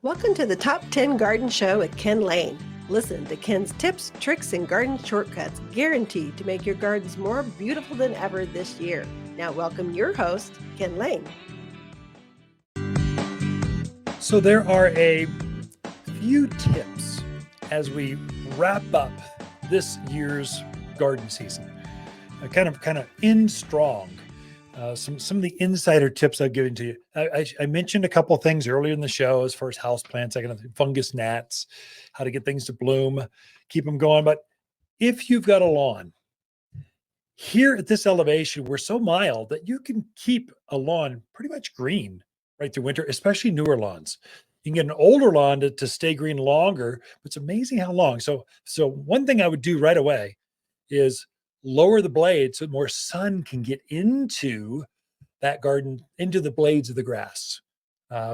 Welcome to the Top 10 Garden Show with Ken Lain. Listen to Ken's tips, tricks, and garden shortcuts guaranteed to make your gardens more beautiful than ever this year. Now, welcome your host, Ken Lain. So there are a few tips as we wrap up this year's garden season. Kind of in strong. Some of the insider tips I've given to you. I mentioned a couple of things earlier in the show as far as house plants, like fungus gnats, how to get things to bloom, keep them going. But if you've got a lawn, here at this elevation, we're so mild that you can keep a lawn pretty much green right through winter, especially newer lawns. You can get an older lawn to stay green longer, but it's amazing how long. So one thing I would do right away is lower the blade so more sun can get into that garden, into the blades of the grass.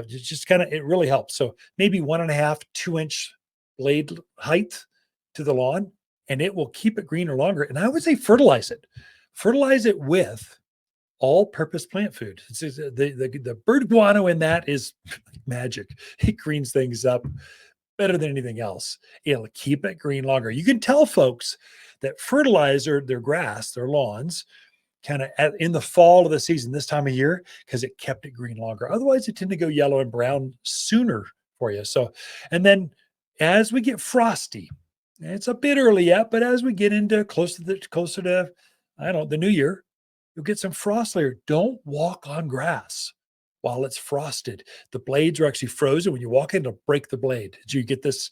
Just kind of, it really helps. So maybe 1.5, 2-inch blade height to the lawn, and it will keep it greener longer. And I would say fertilize it. Fertilize it with all-purpose plant food. The bird guano in that is magic. It greens things up better than anything else. It'll keep it green longer. You can tell folks that fertilize their grass, their lawns, kind of in the fall of the season, this time of year, because it kept it green longer. Otherwise, it tend to go yellow and brown sooner for you. So, and then as we get frosty, it's a bit early yet, but as we get into closer to I don't know, the new year, you'll get some frost layer. Don't walk on grass while it's frosted. The blades are actually frozen. When you walk in, it'll break the blade. So you get this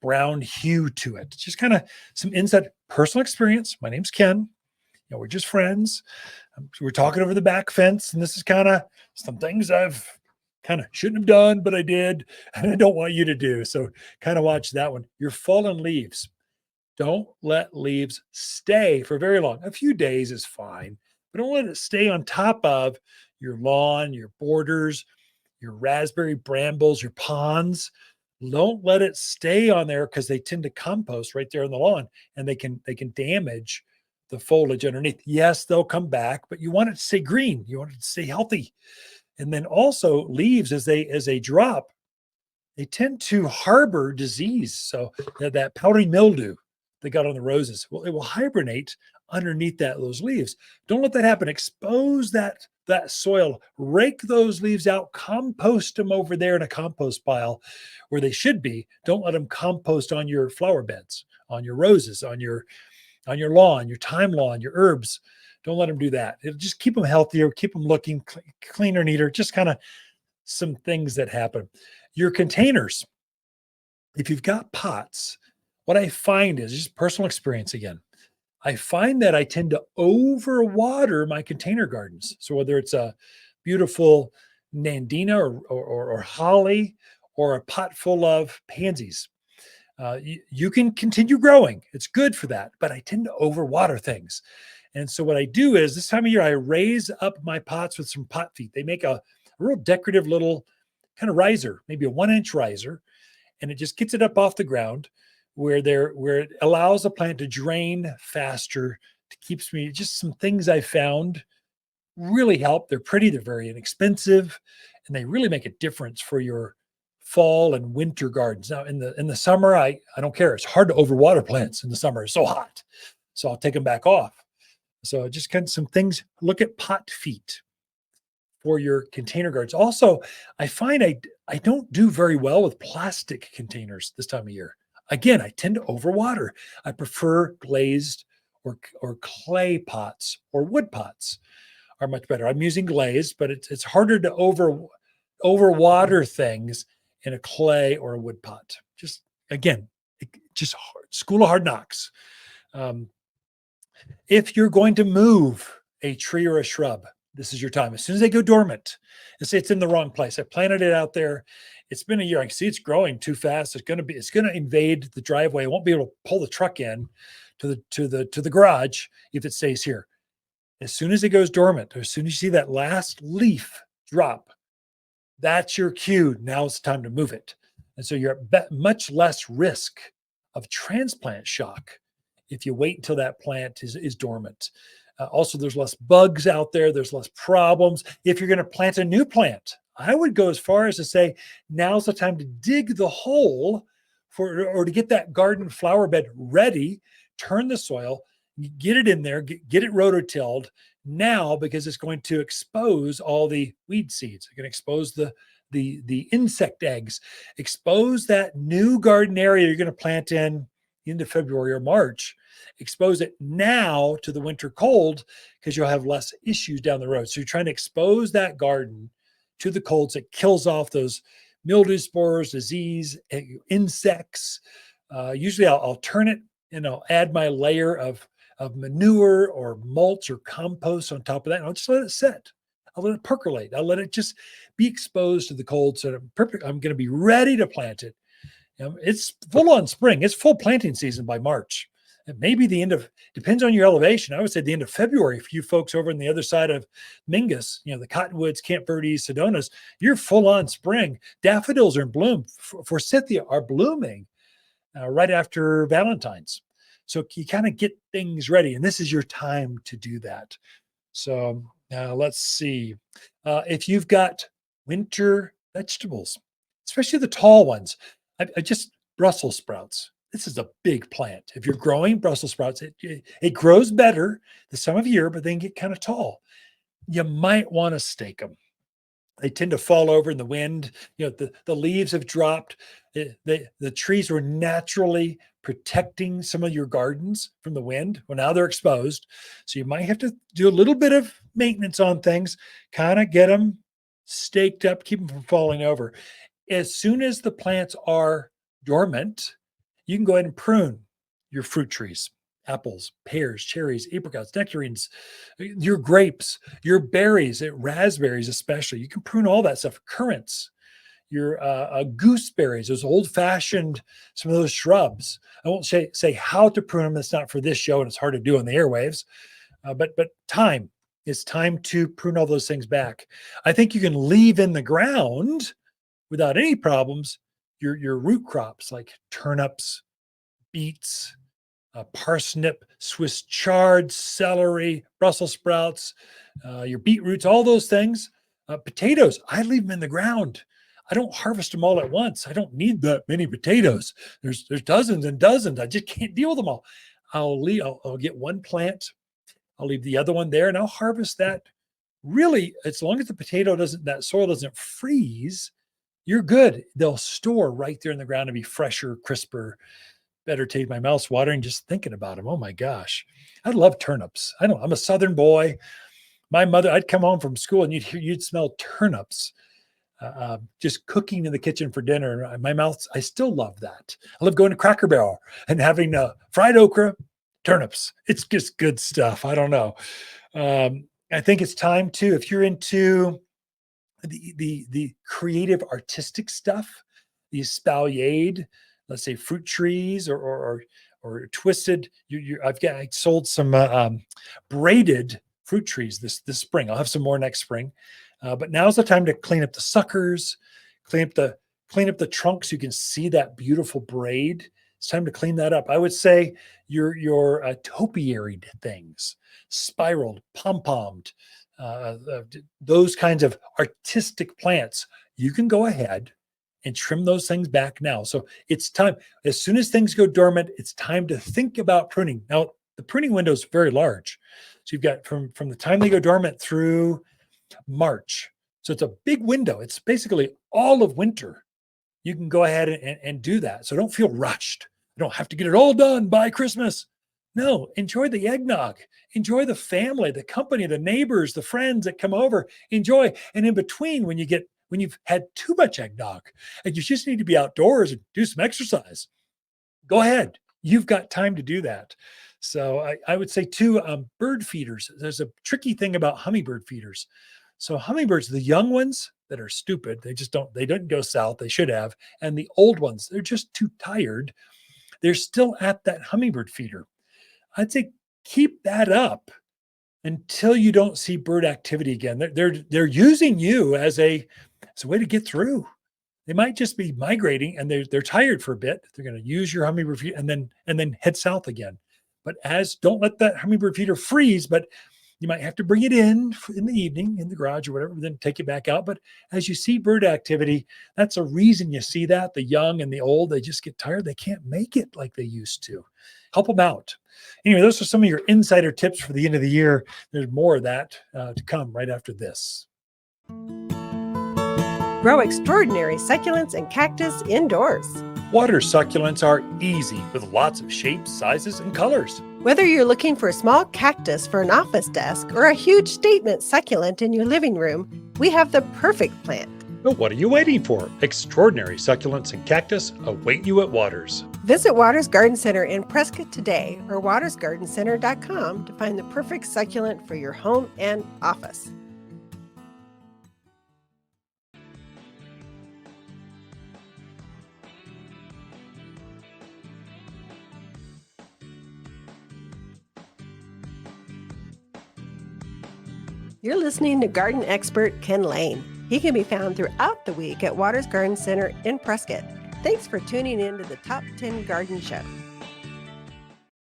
brown hue to it. It's just kind of some inside personal experience. My name's Ken. We're just friends. We're talking over the back fence, and this is kind of some things I've kind of shouldn't have done, but I did, and I don't want you to do. So kind of watch that one. Your fallen leaves. Don't let leaves stay for very long. A few days is fine, but don't let it stay on top of your lawn, your borders, your raspberry brambles, your ponds. Don't let it stay on there because they tend to compost right there on the lawn, and they can damage the foliage underneath. Yes, they'll come back, but you want it to stay green. You want it to stay healthy. And then also leaves as they drop, they tend to harbor disease. So that powdery mildew they got on the roses, well, it will hibernate underneath those leaves. Don't let that happen. Expose that soil, rake those leaves out, compost them over there in a compost pile where they should be. Don't let them compost on your flower beds, on your roses, on your lawn, your thyme lawn, your herbs. Don't let them do that. It'll just keep them healthier, keep them looking cleaner, neater, just kind of some things that happen. Your containers, if you've got pots, what I find is just personal experience again. I find that I tend to overwater my container gardens. So whether it's a beautiful Nandina or holly or a pot full of pansies, you can continue growing. It's good for that, but I tend to overwater things. And so what I do is this time of year, I raise up my pots with some pot feet. They make a real decorative little kind of riser, maybe a 1-inch riser, and it just gets it up off the ground where it allows the plant to drain faster. It keeps me, just some things I found really help. They're pretty, they're very inexpensive, and they really make a difference for your fall and winter gardens. Now in the summer, I don't care. It's hard to overwater plants in the summer. It's so hot. So I'll take them back off. So just kind of some things. Look at pot feet for your container gardens. Also, I find I don't do very well with plastic containers this time of year. Again, I tend to overwater. I prefer glazed or clay pots, or wood pots are much better. I'm using glazed, but it's harder to overwater things in a clay or a wood pot. Just again, just hard, school of hard knocks. If you're going to move a tree or a shrub, this is your time. As soon as they go dormant, and say it's in the wrong place, I planted it out there. It's been a year. I can see it's growing too fast. It's going to invade the driveway. I won't be able to pull the truck in to the garage if it stays here. As soon as it goes dormant, or as soon as you see that last leaf drop, that's your cue. Now it's time to move it. And so you're at much less risk of transplant shock if you wait until that plant is dormant. Also, there's less bugs out there. There's less problems. If you're going to plant a new plant, I would go as far as to say, now's the time to dig the hole or to get that garden flower bed ready, turn the soil, get it in there, get it rototilled now, because it's going to expose all the weed seeds. It's going to expose the insect eggs, expose that new garden area you're going to plant in into February or March. Expose it now to the winter cold, because you'll have less issues down the road. So you're trying to expose that garden to the colds. It kills off those mildew spores, disease, insects. Usually I'll turn it and I'll add my layer of manure or mulch or compost on top of that. And I'll just let it sit. I'll let it percolate. I'll let it just be exposed to the cold. So I'm going to be ready to plant it. It's full on spring. It's full planting season by March. And maybe the end of, depends on your elevation. I would say the end of February, for you folks over on the other side of Mingus, the Cottonwoods, Camp Verdes, Sedonas, you're full on spring. Daffodils are in bloom. Forsythia are blooming right after Valentine's. So you kind of get things ready. And this is your time to do that. So let's see. If you've got winter vegetables, especially the tall ones, I just Brussels sprouts. This is a big plant. If you're growing Brussels sprouts, it grows better this time of year, but they can get kind of tall. You might want to stake them. They tend to fall over in the wind. The leaves have dropped. The trees were naturally protecting some of your gardens from the wind. Well, now they're exposed. So you might have to do a little bit of maintenance on things, kind of get them staked up, keep them from falling over. As soon as the plants are dormant, you can go ahead and prune your fruit trees, apples, pears, cherries, apricots, nectarines, your grapes, your berries, raspberries especially. You can prune all that stuff, currants, your gooseberries, those old-fashioned, some of those shrubs. I won't say how to prune them. That's not for this show, and it's hard to do on the airwaves. But time. It's time to prune all those things back. I think you can leave in the ground without any problems your root crops like turnips, beets, parsnip, Swiss chard, celery, Brussels sprouts, your beetroots, all those things. Potatoes, I leave them in the ground. I don't harvest them all at once. I don't need that many potatoes. There's dozens and dozens. I just can't deal with them all. I'll get one plant. I'll leave the other one there, and I'll harvest that. Really, as long as that soil doesn't freeze, you're good. They'll store right there in the ground and be fresher, crisper, better taste. My mouth's watering just thinking about them. Oh my gosh. I love turnips. I'm a Southern boy. My mother, I'd come home from school and you'd smell turnips just cooking in the kitchen for dinner. My mouth, I still love that. I love going to Cracker Barrel and having fried okra, turnips. It's just good stuff. I don't know. I think it's time to, if you're into the creative artistic stuff, the espalier, let's say fruit trees or twisted. I sold some braided fruit trees this spring. I'll have some more next spring, but now's the time to clean up the suckers, clean up the trunks. You can see that beautiful braid. It's time to clean that up. I would say your topiaried things, spiraled, pom-pommed, those kinds of artistic plants, you can go ahead and trim those things back now. So it's time. As soon as things go dormant, it's time to think about pruning. Now, the pruning window is very large. So you've got from the time they go dormant through March. So it's a big window. It's basically all of winter. You can go ahead and do that. So don't feel rushed. You don't have to get it all done by Christmas. No, enjoy the eggnog. Enjoy the family, the company, the neighbors, the friends that come over. Enjoy. And in between, when you've had too much eggnog and you just need to be outdoors and do some exercise, go ahead. You've got time to do that. So I would say too, bird feeders. There's a tricky thing about hummingbird feeders. So hummingbirds, the young ones that are stupid, they didn't go south. They should have. And the old ones, they're just too tired. They're still at that hummingbird feeder. I'd say keep that up until you don't see bird activity again. They're using you as a way to get through. They might just be migrating and they're tired for a bit. They're going to use your hummingbird feeder and then head south again. But don't let that hummingbird feeder freeze, but You might have to bring it in the evening in the garage or whatever, then take it back out. But as you see bird activity, that's a reason you see that. The young and the old, they just get tired. They can't make it like they used to. Help them out. Anyway, those are some of your insider tips for the end of the year. There's more of that to come right after this. Grow extraordinary succulents and cactus indoors. Water succulents are easy with lots of shapes, sizes, and colors. Whether you're looking for a small cactus for an office desk or a huge statement succulent in your living room, we have the perfect plant. But what are you waiting for? Extraordinary succulents and cactus await you at Waters. Visit Waters Garden Center in Prescott today or watersgardencenter.com to find the perfect succulent for your home and office. You're listening to garden expert Ken Lain. He can be found throughout the week at Waters Garden Center in Prescott. Thanks for tuning in to the Top 10 Garden Show.